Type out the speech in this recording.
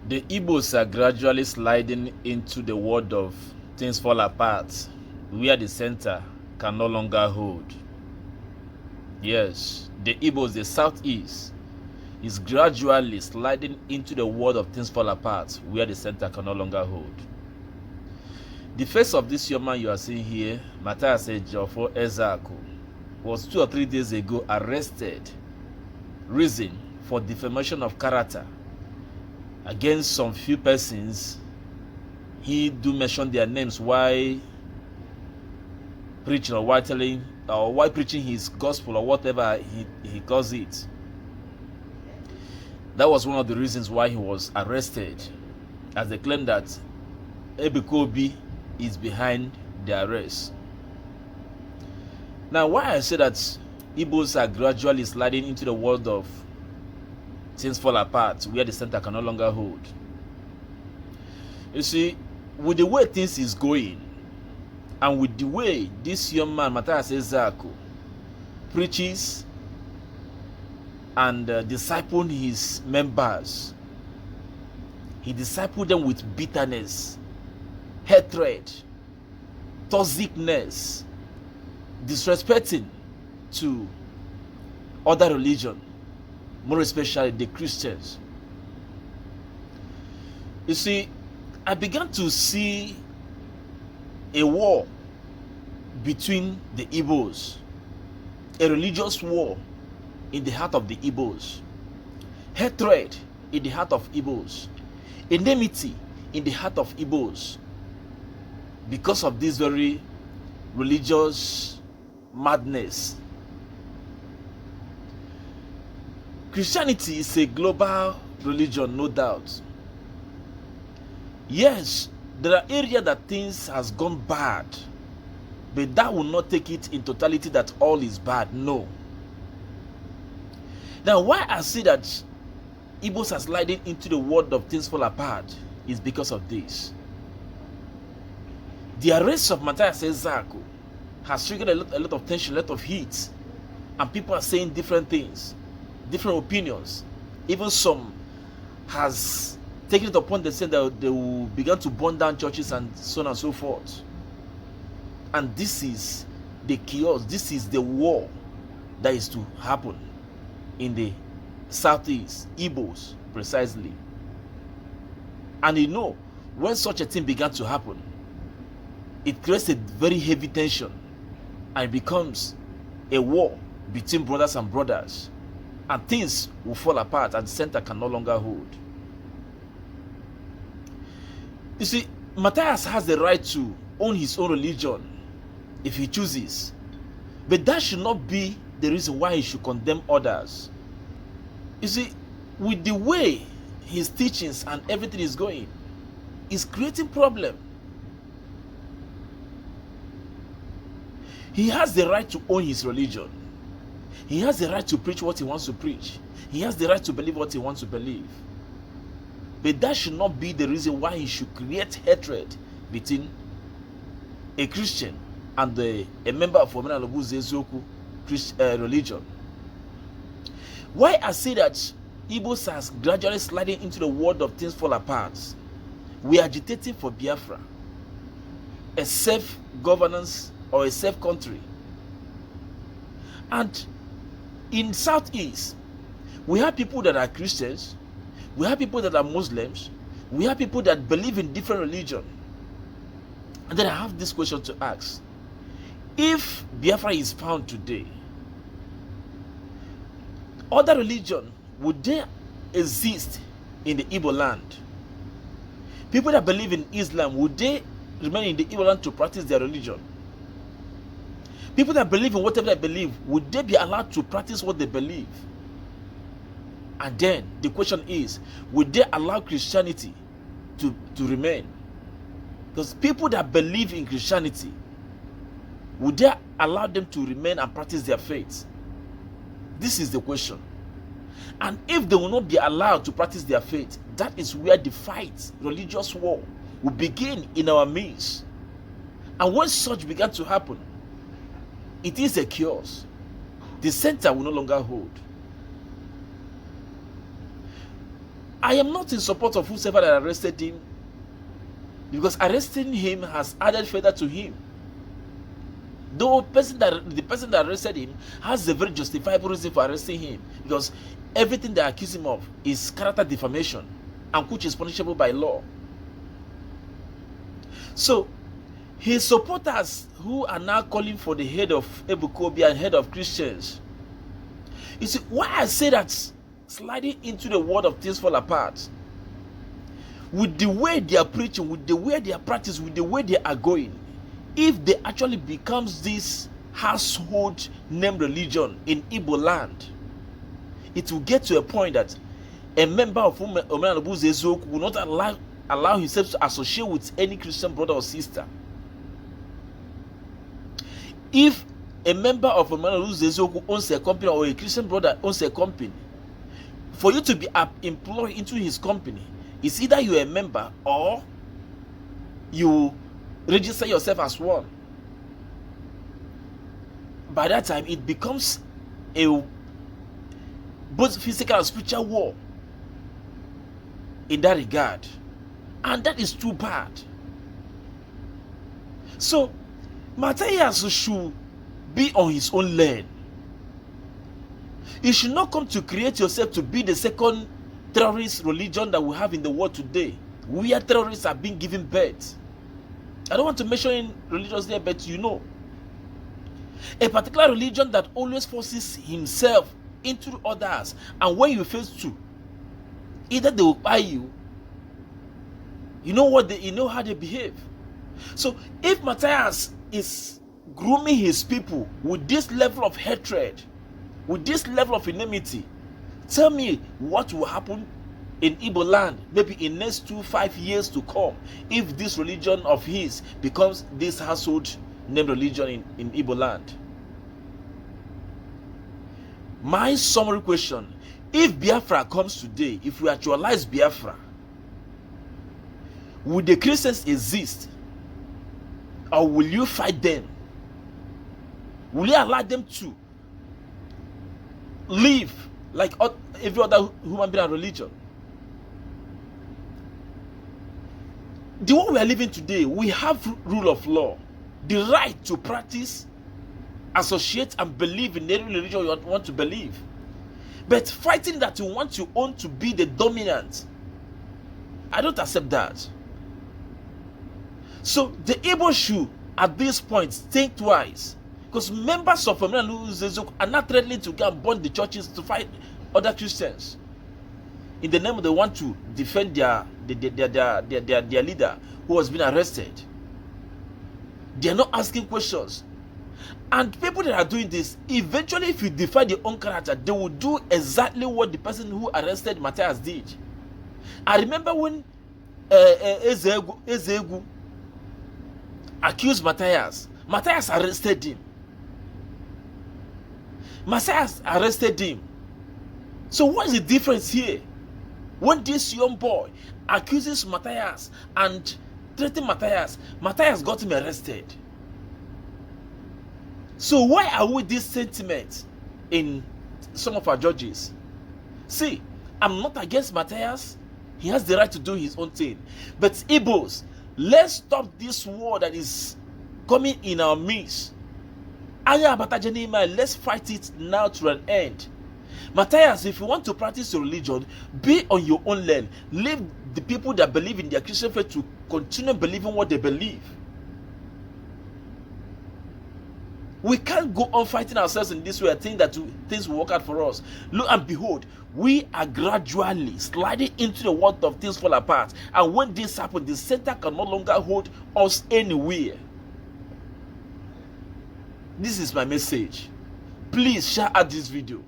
The Igbos are gradually sliding into the world of things fall apart, where the center can no longer hold. Yes, the Igbos, the southeast, is gradually sliding into the world of things fall apart, where the center can no longer hold. The face of this young man you are seeing here, Matthias Ejiofor Ezeaku, was 2 or 3 days ago arrested, reason for defamation of character against some few persons. He do mention their names while preaching or while telling or while preaching his gospel or whatever he calls it. That was one of the reasons why he was arrested, as they claim that Ebikobi is behind the arrest. Now, why I say that Igbos are gradually sliding into the world of things fall apart, where the center can no longer hold. You see, with the way things is going, and with the way this young man, Matthias Ezeaku, preaches and discipled his members, he discipled them with bitterness, hatred, toxicness, disrespecting to other religion, more especially the Christians. You see, I began to see a war between the Igbos, a religious war in the heart of the Igbos, hatred in the heart of Igbos, enmity in the heart of Igbos, because of this very religious madness. Christianity is a global religion, no doubt. Yes, there are areas that things has gone bad, but that will not take it in totality that all is bad. No. Now, why I see that Igbos are sliding into the world of things fall apart is because of this. The arrest of Matthias Ezeaku has triggered a lot of tension, a lot of heat, and people are saying different things, different opinions. Even some has taken it upon themselves that they will begin to burn down churches and so on and so forth. And this is the chaos, this is the war that is to happen in the southeast, Igbos precisely. And you know, when such a thing began to happen, it creates a very heavy tension and it becomes a war between brothers and brothers, and things will fall apart and the center can no longer hold. You see, Matthias has the right to own his own religion if he chooses, but that should not be the reason why he should condemn others. You see, with the way his teachings and everything is going, is creating problem. He has the right to own his religion. He has the right to preach what he wants to preach. He has the right to believe what he wants to believe. But that should not be the reason why he should create hatred between a Christian and a member of Omenalobu Zezoku religion. Why I say that Igbos are gradually sliding into the world of things fall apart. We are agitating for Biafra, a self-governance or a safe country. And in Southeast, we have people that are Christians, we have people that are Muslims, we have people that believe in different religion. And then I have this question to ask. If Biafra is found today, other religion, would they exist in the Igboland? People that believe in Islam, would they remain in the Igboland to practice their religion? People that believe in whatever they believe, would they be allowed to practice what they believe? And then the question is, would they allow Christianity to remain? Because people that believe in Christianity, would they allow them to remain and practice their faith? This is the question. And if they will not be allowed to practice their faith, that is where the fight, religious war, will begin in our midst. And when such began to happen, it is a chaos. The center will no longer hold. I am not in support of whoever that arrested him, because arresting him has added further to him. Though the person that arrested him has a very justifiable reason for arresting him, because everything they accuse him of is character defamation, and which is punishable by law. So his supporters who are now calling for the head of Ebukobi and head of Christians, you see why I say that sliding into the world of things fall apart, with the way they are preaching, with the way they are practicing, with the way they are going, if they actually becomes this household name religion in Igboland, it will get to a point that a member of Omenala Zezoku will not allow himself to associate with any Christian brother or sister. If a member of Omenala Zezoku owns a company, or a Christian brother owns a company, for you to be employed into his company, it's either you're a member or you register yourself as one. By that time, it becomes a both physical and spiritual war in that regard, and that is too bad. So Matthias should be on his own lane. You should not come to create yourself to be the second terrorist religion that we have in the world today, where terrorists are being given birth. I don't want to mention in religions there, but you know, a particular religion that always forces himself into others, and when you face to, either they will buy you, you know how they behave. So if Matthias is grooming his people with this level of hatred, with this level of enmity, tell me what will happen in Igboland, maybe in next 5 years to come, if this religion of his becomes this household name religion in Igboland. My summary question: if Biafra comes today, if we actualize Biafra, will the Christians exist, or will you fight them? Will you allow them to live like every other human being and religion? The one we are living today, we have rule of law, the right to practice, associate, and believe in any religion you want to believe. But fighting that you want your own to be the dominant, I don't accept that. So the Igbo should, at this point, think twice, because members of Omenala Zezoku are not threatening to go and burn the churches to fight other Christians in the name they want to defend their leader who has been arrested. They are not asking questions. And people that are doing this, eventually, if you defy their own character, they will do exactly what the person who arrested Matthias did. I remember when Ezegu accused Matthias. Matthias arrested him. Matthias arrested him. So what is the difference here? When this young boy accuses Matthias and threatens Matthias, Matthias got him arrested. So why are we this sentiment in some of our judges? See, I'm not against Matthias. He has the right to do his own thing. But Igbos, let's stop this war that is coming in our midst. Let's fight it now to an end. Matthias, if you want to practice your religion, be on your own lane. Leave the people that believe in their Christian faith to continue believing what they believe. We can't go on fighting ourselves in this way and think that things will work out for us. Look and behold, we are gradually sliding into the world of things fall apart. And when this happens, the center can no longer hold us anywhere. This is my message. Please share out this video.